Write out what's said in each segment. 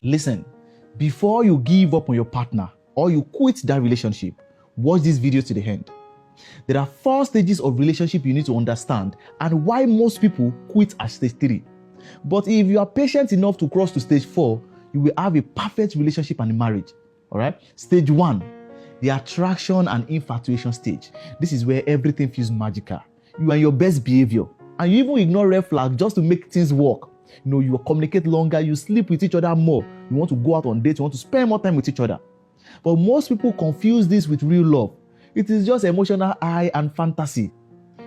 Listen, before you give up on your partner or you quit that relationship, watch this video to the end. There are 4 stages of relationship you need to understand and why most people quit at stage 3. But if you are patient enough to cross to stage 4, you will have a perfect relationship and a marriage. All right? Stage 1, the attraction and infatuation stage. This is where everything feels magical. You are in your best behavior and you even ignore red flags just to make things work. You communicate longer, you sleep with each other more, you want to go out on dates, you want to spend more time with each other. But most people confuse this with real love. It is just emotional high and fantasy.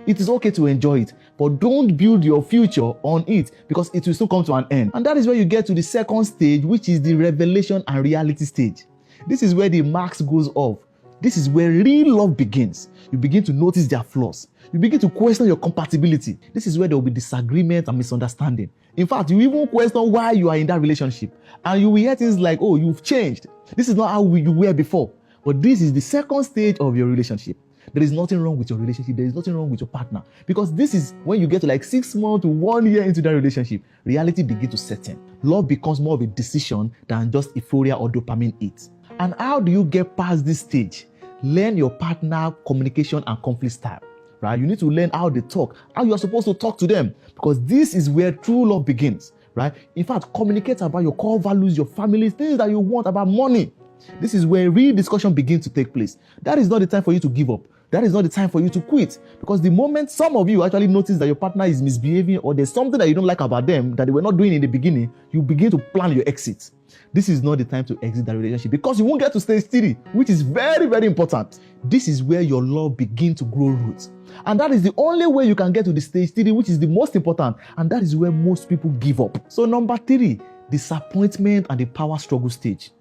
It is okay to enjoy it, but don't build your future on it because it will still come to an end. And that is where you get to the second stage, which is the revelation and reality stage. This is where the mask goes off. This is where real love begins. You begin to notice their flaws. You begin to question your compatibility. This is where there will be disagreement and misunderstanding. In fact, you even question why you are in that relationship. And you will hear things like, oh, you've changed. This is not how you were before. But this is the second stage of your relationship. There is nothing wrong with your relationship. There is nothing wrong with your partner. Because this is when you get to like 6 months to 1 year into that relationship, reality begins to set in. Love becomes more of a decision than just euphoria or dopamine hit. And how do you get past this stage? Learn your partner communication and conflict style. Right? You need to learn how they talk, how you are supposed to talk to them, because this is where true love begins. Right? In fact, communicate about your core values, your family, things that you want, about money. This is where real discussion begins to take place. That is not the time for you to give up. That is not the time for you to quit. Because the moment some of you actually notice that your partner is misbehaving or there's something that you don't like about them that they were not doing in the beginning, you begin to plan your exit. This is not the time to exit that relationship because you won't get to stage 3, which is very, very important. This is where your love begins to grow roots. And that is the only way you can get to the stage 3, which is the most important. And that is where most people give up. So number 3, disappointment and the power struggle stage.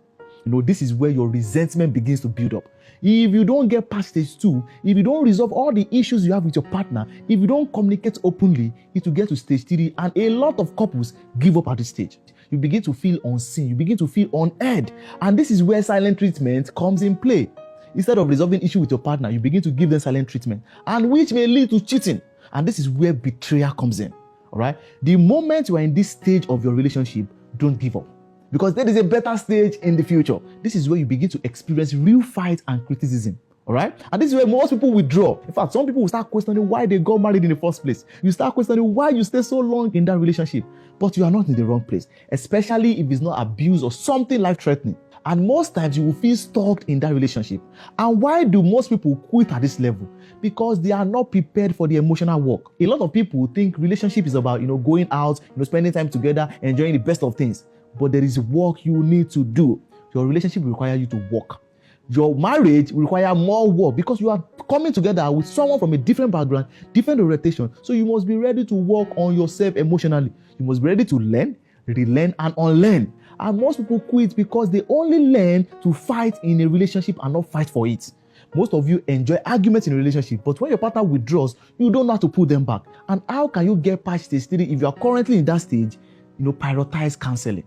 This is where your resentment begins to build up. If you don't get past stage 2, if you don't resolve all the issues you have with your partner, if you don't communicate openly, it will get to stage 3, and a lot of couples give up at this stage. You begin to feel unseen, you begin to feel unheard, and this is where silent treatment comes in play. Instead of resolving issue with your partner, you begin to give them silent treatment, and which may lead to cheating, and this is where betrayal comes in. All right? The moment you are in this stage of your relationship, don't give up. Because there is a better stage in the future. This is where you begin to experience real fight and criticism. All right? And this is where most people withdraw. In fact, some people will start questioning why they got married in the first place. You start questioning why you stay so long in that relationship. But you are not in the wrong place, especially if it's not abuse or something life-threatening. And most times you will feel stuck in that relationship. And why do most people quit at this level? Because they are not prepared for the emotional work. A lot of people think relationship is about, going out, spending time together, enjoying the best of things. But there is work you need to do. Your relationship will require you to work. Your marriage will require more work because you are coming together with someone from a different background, different orientation. So you must be ready to work on yourself emotionally. You must be ready to learn, relearn, and unlearn. And most people quit because they only learn to fight in a relationship and not fight for it. Most of you enjoy arguments in a relationship, but when your partner withdraws, you don't know how to pull them back. And how can you get past stage 3 if you are currently in that stage? Prioritize counseling.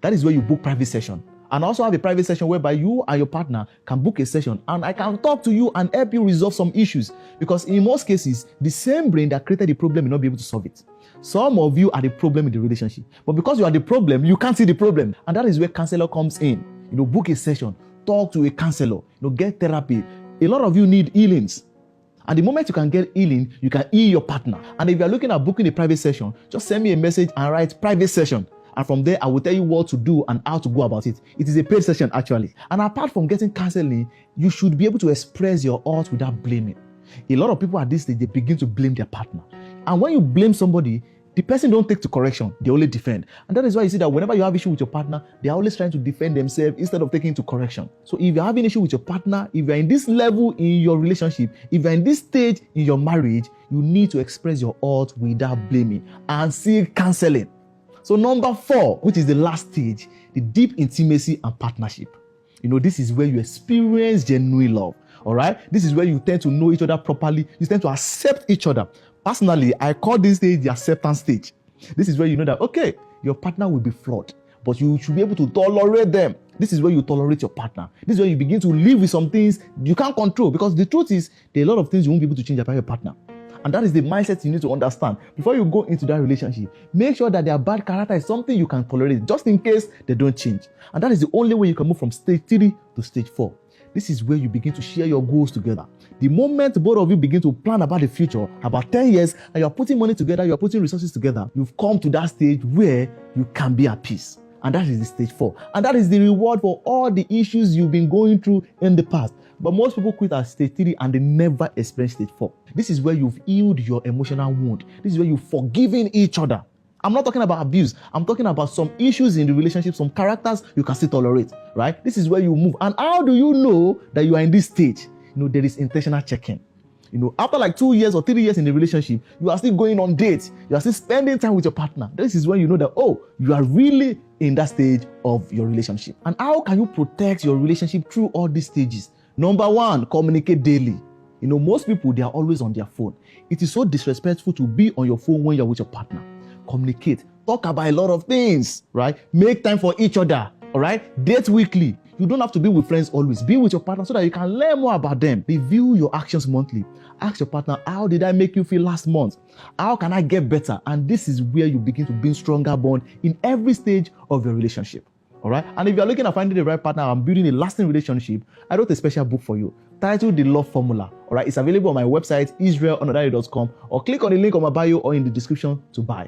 That is where you book private session. And also have a private session whereby you and your partner can book a session and I can talk to you and help you resolve some issues. Because in most cases, the same brain that created the problem may not be able to solve it. Some of you are the problem in the relationship. But because you are the problem, you can't see the problem. And that is where counselor comes in. Book a session, talk to a counselor, get therapy. A lot of you need healings. And the moment you can get healing, you can heal your partner. And if you are looking at booking a private session, just send me a message and write private session. And from there, I will tell you what to do and how to go about it. It is a paid session, actually. And apart from getting counseling, you should be able to express your heart without blaming. A lot of people at this stage, they begin to blame their partner. And when you blame somebody, the person don't take to correction. They only defend. And that is why you see that whenever you have issue with your partner, they're always trying to defend themselves instead of taking to correction. So if you're having issue with your partner, if you're in this level in your relationship, if you're in this stage in your marriage, you need to express your heart without blaming and seek counseling. So number 4, which is the last stage, the deep intimacy and partnership. This is where you experience genuine love. All right? This is where you tend to know each other properly. You tend to accept each other. Personally, I call this stage the acceptance stage. This is where you know that, okay, your partner will be flawed, but you should be able to tolerate them. This is where you tolerate your partner. This is where you begin to live with some things you can't control, because the truth is, there are a lot of things you won't be able to change about your partner. And that is the mindset you need to understand. Before you go into that relationship, make sure that their bad character is something you can tolerate, just in case they don't change. And that is the only way you can move from stage 3 to stage 4. This is where you begin to share your goals together. The moment both of you begin to plan about the future, about 10 years, and you're putting money together, you're putting resources together, you've come to that stage where you can be at peace. And that is the stage 4. And that is the reward for all the issues you've been going through in the past. But most people quit at stage 3 and they never experience stage 4. This is where you've healed your emotional wound. This is where you've forgiven each other. I'm not talking about abuse. I'm talking about some issues in the relationship, some characters you can still tolerate, right? This is where you move. And how do you know that you are in this stage? There is intentional checking. After like 2 years or 3 years in the relationship, you are still going on dates. You are still spending time with your partner. This is when you know that, you are really in that stage of your relationship. And how can you protect your relationship through all these stages? Number 1, communicate daily. Most people, they are always on their phone. It is so disrespectful to be on your phone when you're with your partner. Communicate. Talk about a lot of things, right? Make time for each other, all right? Date weekly. You don't have to be with friends always. Be with your partner so that you can learn more about them. Review your actions monthly. Ask your partner, how did I make you feel last month? How can I get better? And this is where you begin to build stronger bond in every stage of your relationship. All right? And if you're looking at finding the right partner and building a lasting relationship, I wrote a special book for you titled The Love Formula. All right? It's available on my website, israelonodari.com, or click on the link on my bio or in the description to buy.